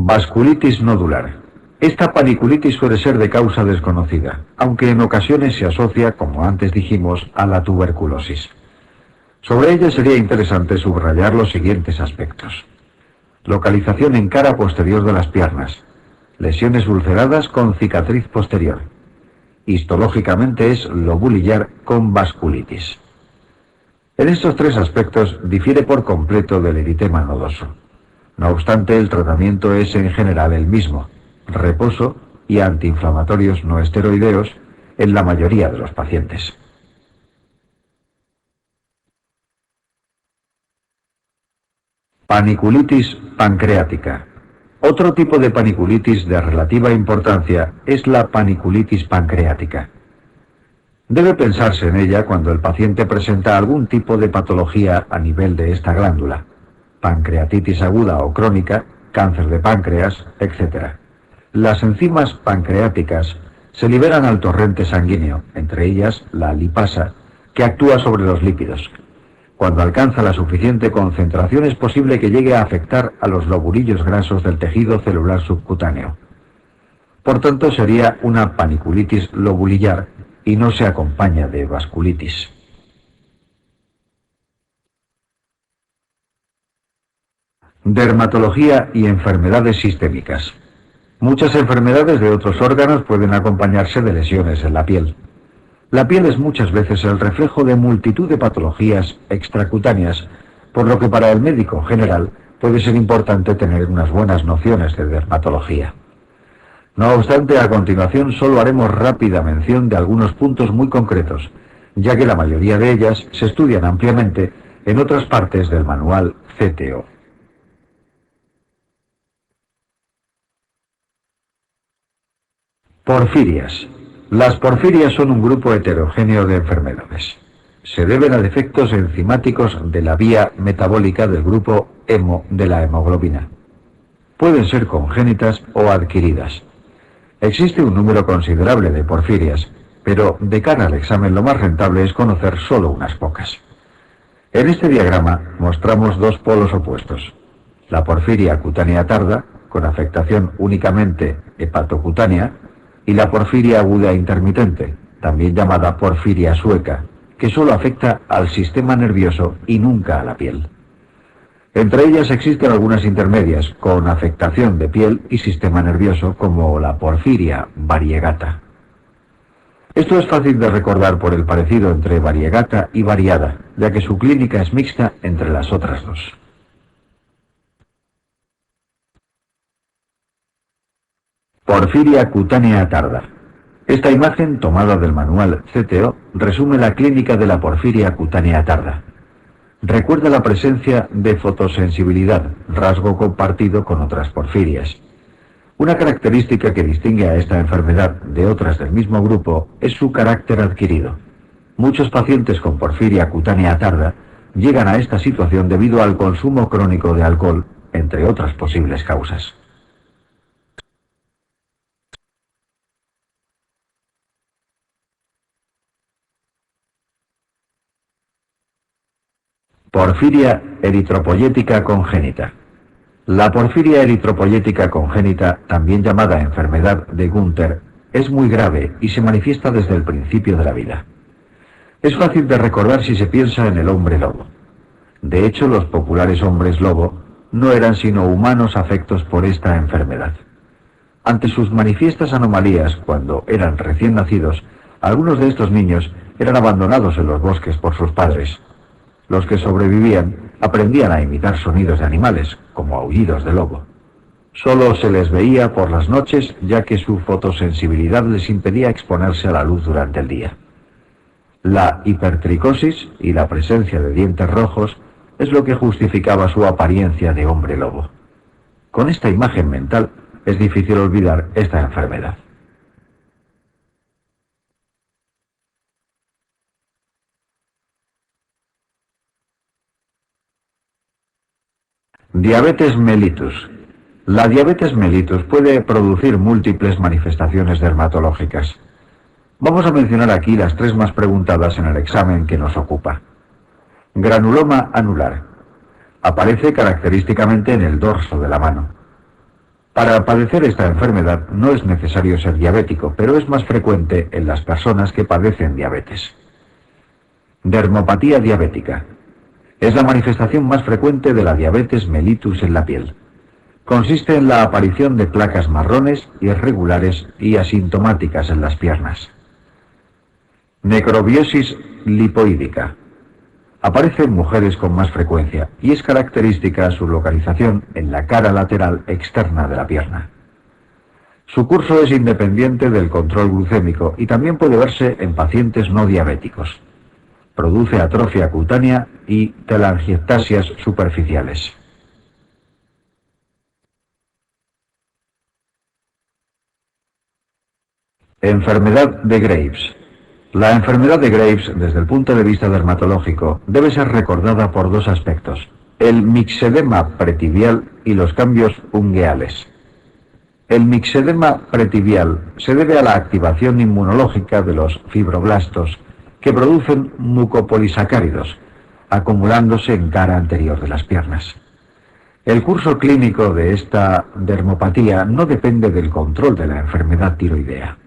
Vasculitis nodular. Esta paniculitis suele ser de causa desconocida, aunque en ocasiones se asocia, como antes dijimos, a la tuberculosis. Sobre ella sería interesante subrayar los siguientes aspectos. Localización en cara posterior de las piernas. Lesiones ulceradas con cicatriz posterior. Histológicamente es lobulillar con vasculitis. En estos tres aspectos difiere por completo del eritema nodoso. No obstante, el tratamiento es en general el mismo: reposo y antiinflamatorios no esteroideos en la mayoría de los pacientes. Paniculitis pancreática. Otro tipo de paniculitis de relativa importancia es la paniculitis pancreática. Debe pensarse en ella cuando el paciente presenta algún tipo de patología a nivel de esta glándula: pancreatitis aguda o crónica, cáncer de páncreas, etc. Las enzimas pancreáticas se liberan al torrente sanguíneo, entre ellas la lipasa, que actúa sobre los lípidos. Cuando alcanza la suficiente concentración es posible que llegue a afectar a los lobulillos grasos del tejido celular subcutáneo. Por tanto, sería una paniculitis lobulillar y no se acompaña de vasculitis. Dermatología y enfermedades sistémicas. Muchas enfermedades de otros órganos pueden acompañarse de lesiones en la piel. La piel es muchas veces el reflejo de multitud de patologías extracutáneas, por lo que para el médico general puede ser importante tener unas buenas nociones de dermatología. No obstante, a continuación solo haremos rápida mención de algunos puntos muy concretos, ya que la mayoría de ellas se estudian ampliamente en otras partes del manual CTO. Porfirias. Las porfirias son un grupo heterogéneo de enfermedades. Se deben a defectos enzimáticos de la vía metabólica del grupo hemo de la hemoglobina. Pueden ser congénitas o adquiridas. Existe un número considerable de porfirias, pero de cara al examen lo más rentable es conocer solo unas pocas. En este diagrama mostramos dos polos opuestos: la porfiria cutánea tarda, con afectación únicamente hepatocutánea, y la porfiria aguda intermitente, también llamada porfiria sueca, que solo afecta al sistema nervioso y nunca a la piel. Entre ellas existen algunas intermedias, con afectación de piel y sistema nervioso, como la porfiria variegata. Esto es fácil de recordar por el parecido entre variegata y variada, ya que su clínica es mixta entre las otras dos. Porfiria cutánea tarda. Esta imagen, tomada del manual CTO, resume la clínica de la porfiria cutánea tarda. Recuerda la presencia de fotosensibilidad, rasgo compartido con otras porfirias. Una característica que distingue a esta enfermedad de otras del mismo grupo es su carácter adquirido. Muchos pacientes con porfiria cutánea tarda llegan a esta situación debido al consumo crónico de alcohol, entre otras posibles causas. Porfiria eritropoyética congénita. La porfiria eritropoyética congénita, también llamada enfermedad de Günther, es muy grave y se manifiesta desde el principio de la vida. Es fácil de recordar si se piensa en el hombre lobo. De hecho, los populares hombres lobo no eran sino humanos afectos por esta enfermedad. Ante sus manifiestas anomalías, cuando eran recién nacidos, algunos de estos niños eran abandonados en los bosques por sus padres. Los que sobrevivían aprendían a imitar sonidos de animales, como aullidos de lobo. Solo se les veía por las noches, ya que su fotosensibilidad les impedía exponerse a la luz durante el día. La hipertricosis y la presencia de dientes rojos es lo que justificaba su apariencia de hombre lobo. Con esta imagen mental es difícil olvidar esta enfermedad. Diabetes mellitus. La diabetes mellitus puede producir múltiples manifestaciones dermatológicas. Vamos a mencionar aquí las tres más preguntadas en el examen que nos ocupa. Granuloma anular. Aparece característicamente en el dorso de la mano. Para padecer esta enfermedad no es necesario ser diabético, pero es más frecuente en las personas que padecen diabetes. Dermopatía diabética. Es la manifestación más frecuente de la diabetes mellitus en la piel. Consiste en la aparición de placas marrones, irregulares y asintomáticas en las piernas. Necrobiosis lipoídica. Aparece en mujeres con más frecuencia y es característica su localización en la cara lateral externa de la pierna. Su curso es independiente del control glucémico y también puede verse en pacientes no diabéticos. Produce atrofia cutánea y telangiectasias superficiales. Enfermedad de Graves. La enfermedad de Graves, desde el punto de vista dermatológico, debe ser recordada por dos aspectos: el mixedema pretibial y los cambios ungueales. El mixedema pretibial se debe a la activación inmunológica de los fibroblastos que producen mucopolisacáridos, acumulándose en cara anterior de las piernas. El curso clínico de esta dermopatía no depende del control de la enfermedad tiroidea.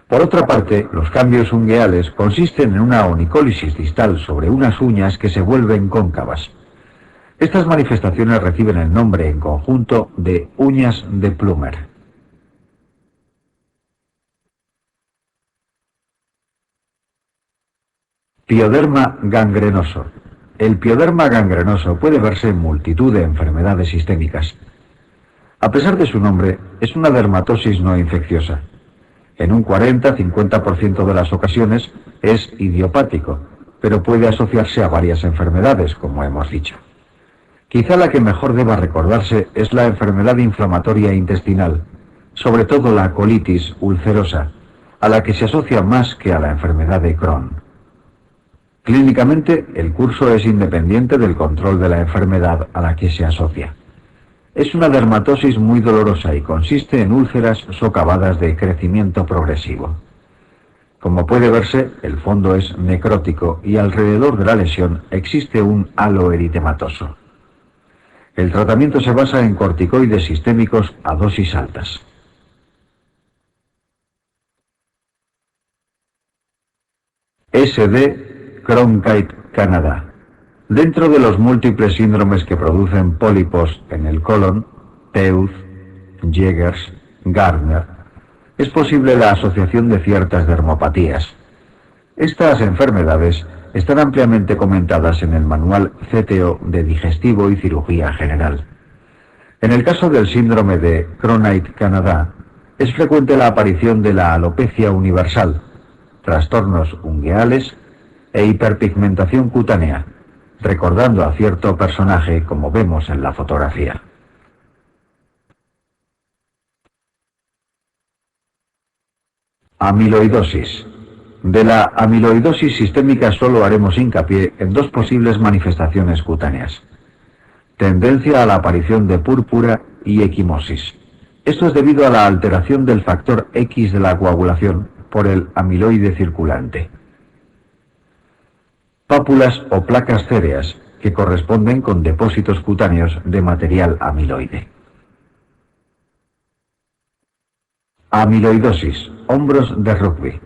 Por otra parte, los cambios ungueales consisten en una onicólisis distal sobre unas uñas que se vuelven cóncavas. Estas manifestaciones reciben el nombre en conjunto de uñas de Plummer. Pioderma gangrenoso. El pioderma gangrenoso puede verse en multitud de enfermedades sistémicas. A pesar de su nombre, es una dermatosis no infecciosa. En un 40-50% de las ocasiones es idiopático, pero puede asociarse a varias enfermedades, como hemos dicho. Quizá la que mejor deba recordarse es la enfermedad inflamatoria intestinal, sobre todo la colitis ulcerosa, a la que se asocia más que a la enfermedad de Crohn. Clínicamente, el curso es independiente del control de la enfermedad a la que se asocia. Es una dermatosis muy dolorosa y consiste en úlceras socavadas de crecimiento progresivo. Como puede verse, el fondo es necrótico y alrededor de la lesión existe un halo eritematoso. El tratamiento se basa en corticoides sistémicos a dosis altas. SD Cronkite Canadá. Dentro de los múltiples síndromes que producen pólipos en el colon, Peutz, Jägers, Gardner, es posible la asociación de ciertas dermopatías. Estas enfermedades están ampliamente comentadas en el manual CTO de Digestivo y Cirugía General. En el caso del síndrome de Cronkite-Canadá, es frecuente la aparición de la alopecia universal, trastornos ungueales e hiperpigmentación cutánea, recordando a cierto personaje como vemos en la fotografía. Amiloidosis. De la amiloidosis sistémica solo haremos hincapié en dos posibles manifestaciones cutáneas: tendencia a la aparición de púrpura y equimosis. Esto es debido a la alteración del factor X de la coagulación por el amiloide circulante. Pápulas o placas céreas, que corresponden con depósitos cutáneos de material amiloide. Amiloidosis, hombros de rugby.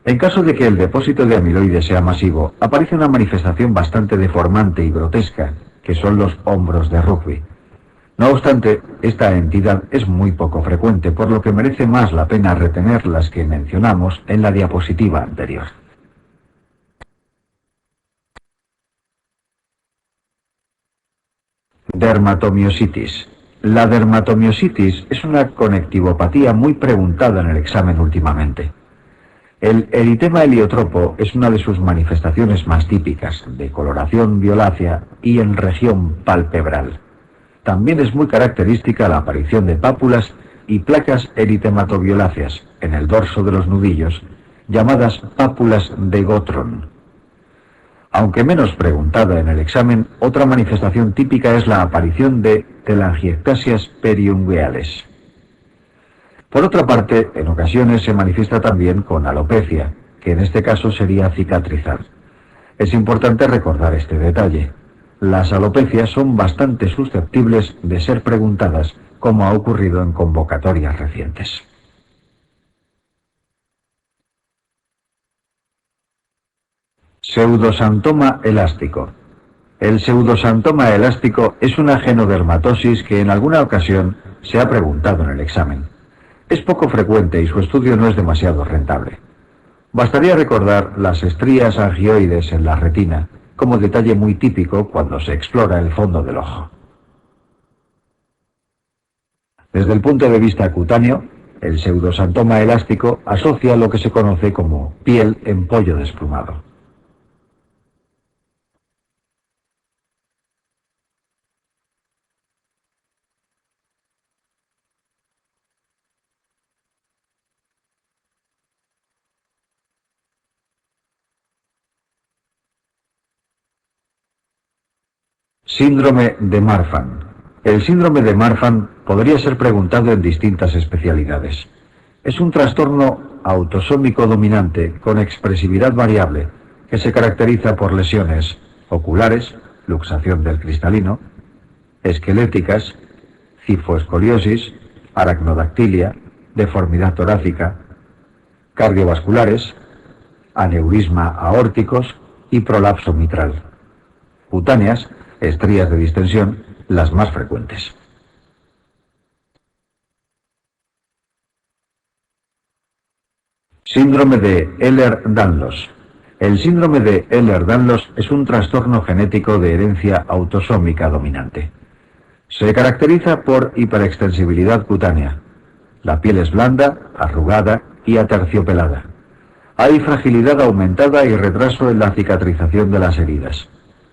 En caso de que el depósito de amiloide sea masivo, aparece una manifestación bastante deformante y grotesca, que son los hombros de rugby. No obstante, esta entidad es muy poco frecuente, por lo que merece más la pena retener las que mencionamos en la diapositiva anterior. Dermatomiositis. La dermatomiositis es una conectivopatía muy preguntada en el examen últimamente. El eritema heliotropo es una de sus manifestaciones más típicas, de coloración violácea y en región palpebral. También es muy característica la aparición de pápulas y placas eritematoviolaceas en el dorso de los nudillos, llamadas pápulas de Gottron. Aunque menos preguntada en el examen, otra manifestación típica es la aparición de telangiectasias periungueales. Por otra parte, en ocasiones se manifiesta también con alopecia, que en este caso sería cicatrizar. Es importante recordar este detalle. Las alopecias son bastante susceptibles de ser preguntadas como ha ocurrido en convocatorias recientes. Pseudosantoma elástico. El pseudosantoma elástico es una genodermatosis que en alguna ocasión se ha preguntado en el examen. Es poco frecuente y su estudio no es demasiado rentable. Bastaría recordar las estrías angioides en la retina como detalle muy típico cuando se explora el fondo del ojo. Desde el punto de vista cutáneo, el pseudosantoma elástico asocia lo que se conoce como piel en pollo desplumado. Síndrome de Marfan. El síndrome de Marfan podría ser preguntado en distintas especialidades. Es un trastorno autosómico dominante con expresividad variable que se caracteriza por lesiones oculares, luxación del cristalino, esqueléticas, cifoescoliosis, aracnodactilia, deformidad torácica, cardiovasculares, aneurisma aórticos y prolapso mitral. Cutáneas, estrías de distensión, las más frecuentes. Síndrome de Ehlers-Danlos. El síndrome de Ehlers-Danlos es un trastorno genético de herencia autosómica dominante. Se caracteriza por hiperextensibilidad cutánea. La piel es blanda, arrugada y aterciopelada. Hay fragilidad aumentada y retraso en la cicatrización de las heridas.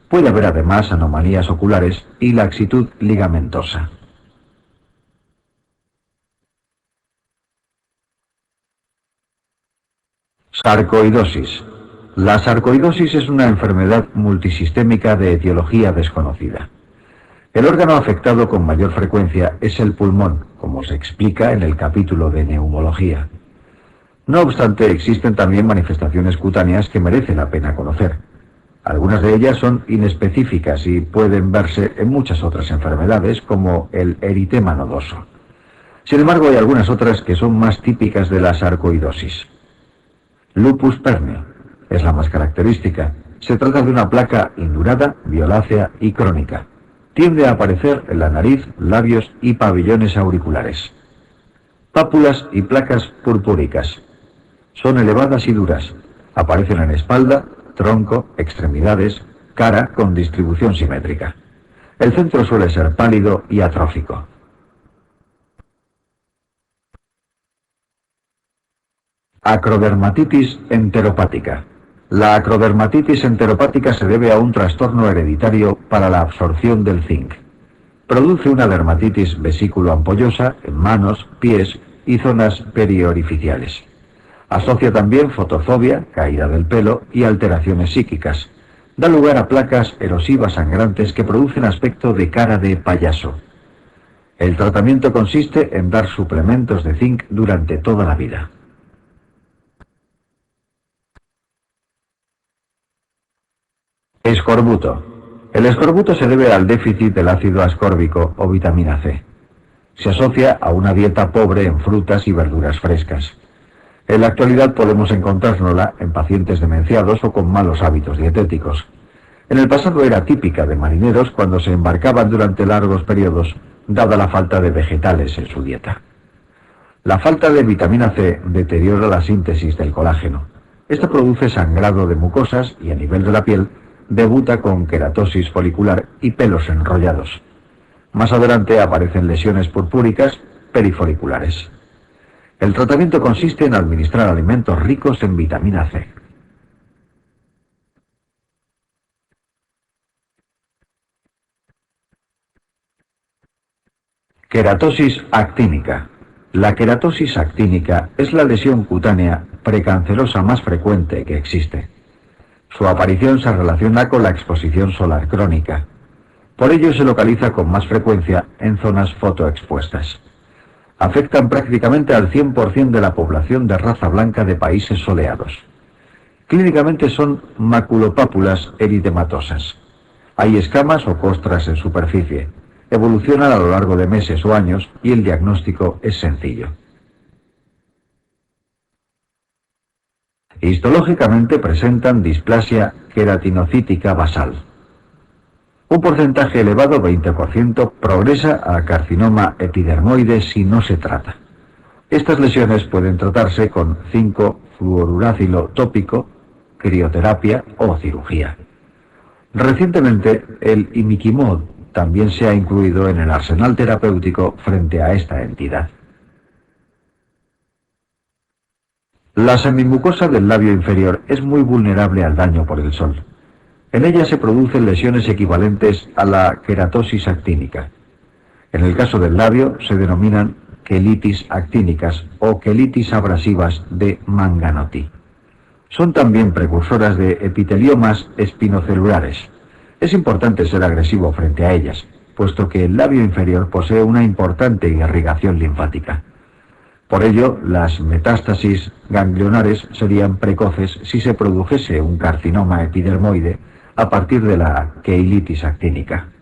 Puede haber además anomalías oculares y laxitud ligamentosa. Sarcoidosis. La sarcoidosis es una enfermedad multisistémica de etiología desconocida. El órgano afectado con mayor frecuencia es el pulmón, como se explica en el capítulo de neumología. No obstante, existen también manifestaciones cutáneas que merece la pena conocer. Algunas de ellas son inespecíficas y pueden verse en muchas otras enfermedades, como el eritema nodoso. Sin embargo, hay algunas otras que son más típicas de la sarcoidosis. Lupus pernio es la más característica. Se trata de una placa indurada, violácea y crónica. Tiende a aparecer en la nariz, labios y pabellones auriculares. Pápulas y placas purpúricas. Son elevadas y duras. Aparecen en espalda, tronco, extremidades, cara con distribución simétrica. El centro suele ser pálido y atrófico. Acrodermatitis enteropática. La acrodermatitis enteropática se debe a un trastorno hereditario para la absorción del zinc. Produce una dermatitis vesículo-ampollosa en manos, pies y zonas periorificiales. Asocia también fotofobia, caída del pelo y alteraciones psíquicas. Da lugar a placas erosivas sangrantes que producen aspecto de cara de payaso. El tratamiento consiste en dar suplementos de zinc durante toda la vida. Escorbuto. El escorbuto se debe al déficit del ácido ascórbico o vitamina C. Se asocia a una dieta pobre en frutas y verduras frescas. En la actualidad podemos encontrárnosla en pacientes demenciados o con malos hábitos dietéticos. En el pasado era típica de marineros cuando se embarcaban durante largos periodos, dada la falta de vegetales en su dieta. La falta de vitamina C deteriora la síntesis del colágeno. Esto produce sangrado de mucosas y a nivel de la piel debuta con queratosis folicular y pelos enrollados. Más adelante aparecen lesiones purpúricas perifoliculares. El tratamiento consiste en administrar alimentos ricos en vitamina C. Queratosis actínica. La queratosis actínica es la lesión cutánea precancerosa más frecuente que existe. Su aparición se relaciona con la exposición solar crónica. Por ello se localiza con más frecuencia en zonas fotoexpuestas. Afectan prácticamente al 100% de la población de raza blanca de países soleados. Clínicamente son maculopápulas eritematosas. Hay escamas o costras en superficie. evolucionan a lo largo de meses o años y el diagnóstico es sencillo. Histológicamente presentan displasia queratinocítica basal. Un porcentaje elevado, 20%, progresa a carcinoma epidermoide si no se trata. Estas lesiones pueden tratarse con 5-fluorurácilo tópico, crioterapia o cirugía. Recientemente, el imiquimod también se ha incluido en el arsenal terapéutico frente a esta entidad. La semimucosa del labio inferior es muy vulnerable al daño por el sol. En ella se producen lesiones equivalentes a la queratosis actínica. En el caso del labio se denominan quelitis actínicas o quelitis abrasivas de Manganoti. Son también precursoras de epiteliomas espinocelulares. Es importante ser agresivo frente a ellas, puesto que el labio inferior posee una importante irrigación linfática. Por ello, las metástasis ganglionares serían precoces si se produjese un carcinoma epidermoide a partir de la quelitis actínica.